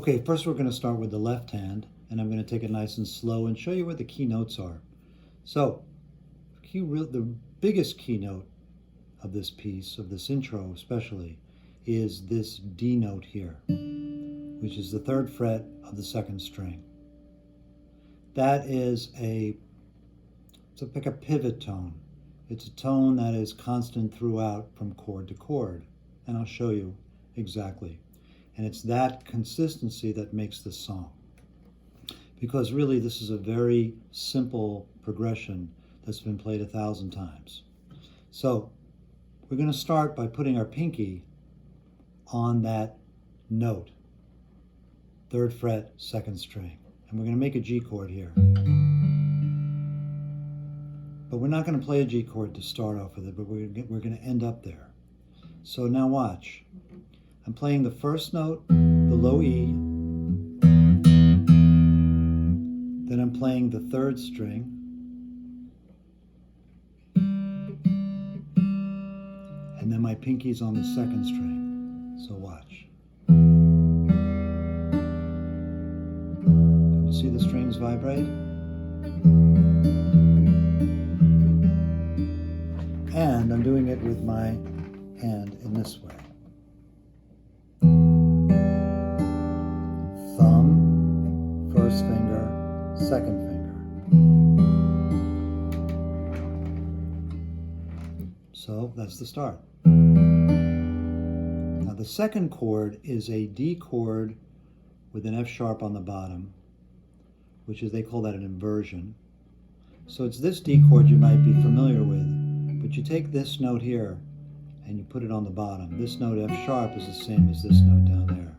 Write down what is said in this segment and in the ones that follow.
Okay, first we're going to start with the left hand, and I'm going to take it nice and slow and show you where the key notes are. So, the biggest keynote of this piece, of this intro especially, is this D note here, which is the 3rd fret of the 2nd string. That is it's like a pivot tone. It's a tone that is constant throughout from chord to chord, and I'll show you exactly. And it's that consistency that makes this song. Because really this is a very simple progression that's been played 1,000 times. So we're going to start by putting our pinky on that note, 3rd fret, 2nd string. And we're going to make a G chord here. But we're not going to play a G chord to start off with it, but we're going to end up there. So now watch. I'm playing the first note, the low E, then I'm playing the 3rd string, and then my pinky's on the 2nd string. So watch. Can you see the strings vibrate? And I'm doing it with my hand in this way. Thumb, 1st finger, 2nd finger. So that's the start. Now the 2nd chord is a D chord with an F sharp on the bottom, which is, they call that an inversion. So it's this D chord you might be familiar with, but you take this note here and you put it on the bottom. This note F sharp is the same as this note down there.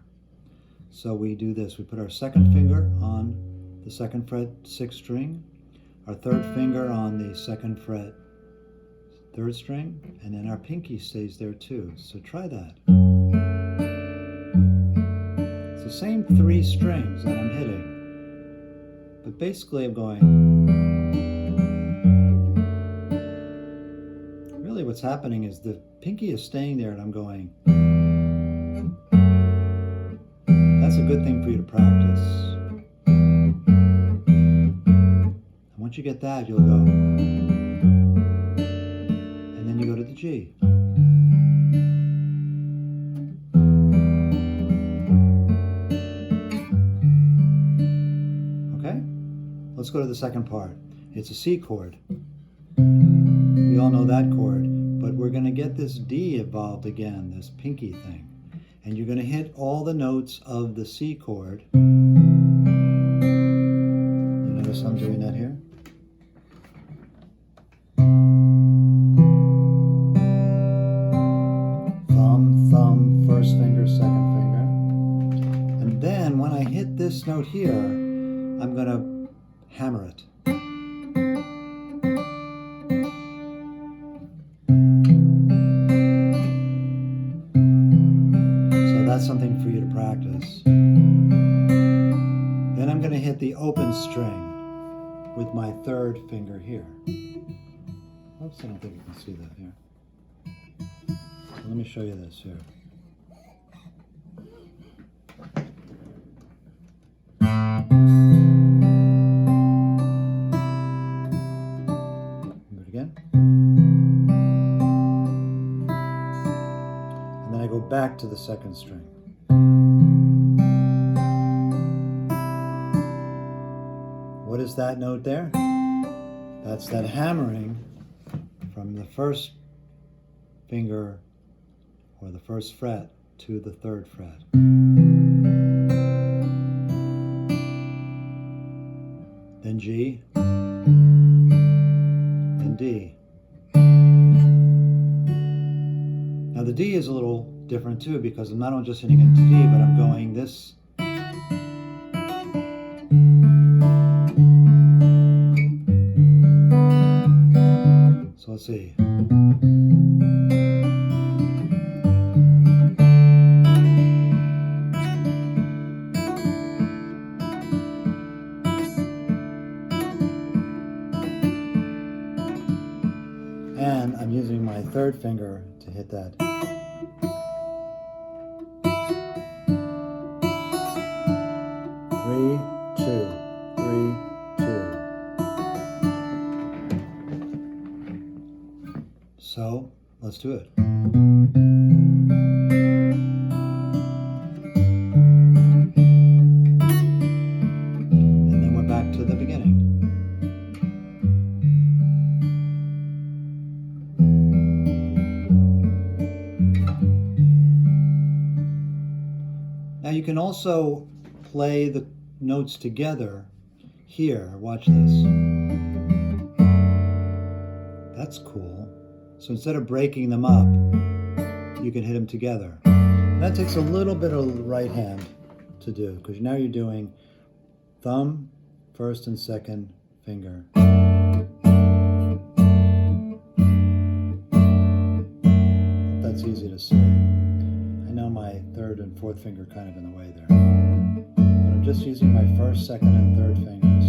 So we do this. We put our 2nd finger on the 2nd fret 6th string, our 3rd finger on the 2nd fret 3rd string, and then our pinky stays there too. So try that. It's the same 3 strings that I'm hitting, but basically I'm going. Really what's happening is the pinky is staying there and I'm going. That's a good thing for you to practice. And once you get that, you'll go. And then you go to the G. Okay? Let's go to the 2nd part. It's a C chord. We all know that chord, but we're going to get this D involved again, this pinky thing. And you're going to hit all the notes of the C chord. You notice I'm doing that here? Thumb, thumb, 1st finger, 2nd finger. And then when I hit this note here, I'm going to hammer it. That's something for you to practice. Then I'm going to hit the open string with my 3rd finger here. Oops, I don't think you can see that here. So let me show you this here. Do it again. And then I go back to the 2nd string. What is that note there? That's that hammering from the 1st finger or the 1st fret to the 3rd fret. Then G, then D. Now the D is a little different too, because I'm not just hitting it to D, but I'm going this. So let's see. And I'm using my 3rd finger to hit that. 3, 2, 3, 2. So let's do it. And then we're back to the beginning. Now you can also play the notes together here. Watch this. That's cool. So instead of breaking them up, you can hit them together. And that takes a little bit of the right hand to do, because now you're doing thumb, first and second finger. That's easy to see. I know my third and fourth finger kind of in the way there. But I'm just using my first, second, and third fingers.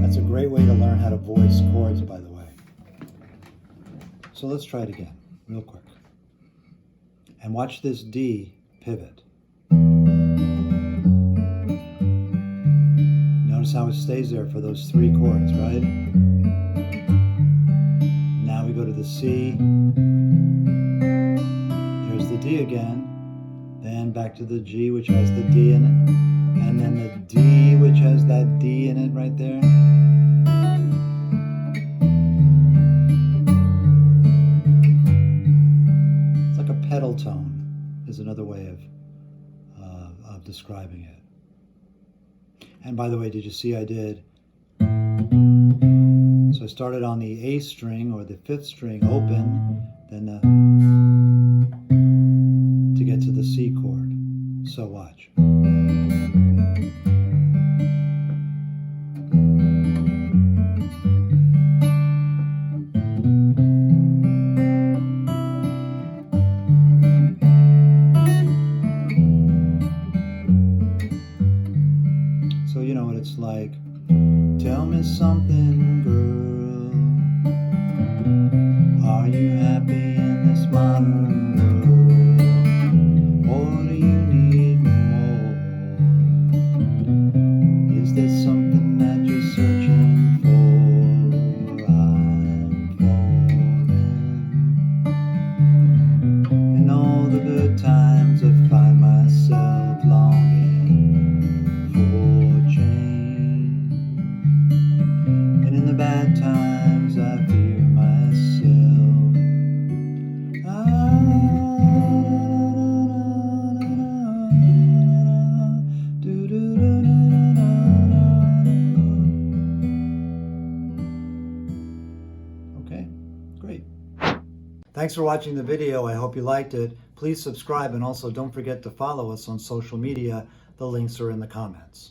That's a great way to learn how to voice chords, by the way. So let's try it again, real quick. And watch this D pivot. Notice how it stays there for those 3 chords, right? Now we go to the C. There's the D again. Then back to the G, which has the D in it. And then the D, which has that D in it right there. It's like a pedal tone is another way of describing it. And by the way, did you see I did? So I started on the A string or the 5th string open, then to get to the C chord. So watch. So you know what it's like. Tell me something, girl. Are you happy in this modern world? Or do you need more? Is there something that you're searching for? I'm falling. In all the good times I find myself longing for change. And in the bad times I fear myself. Okay, great. Thanks for watching the video. I hope you liked it. Please subscribe, and also don't forget to follow us on social media. The links are in the comments.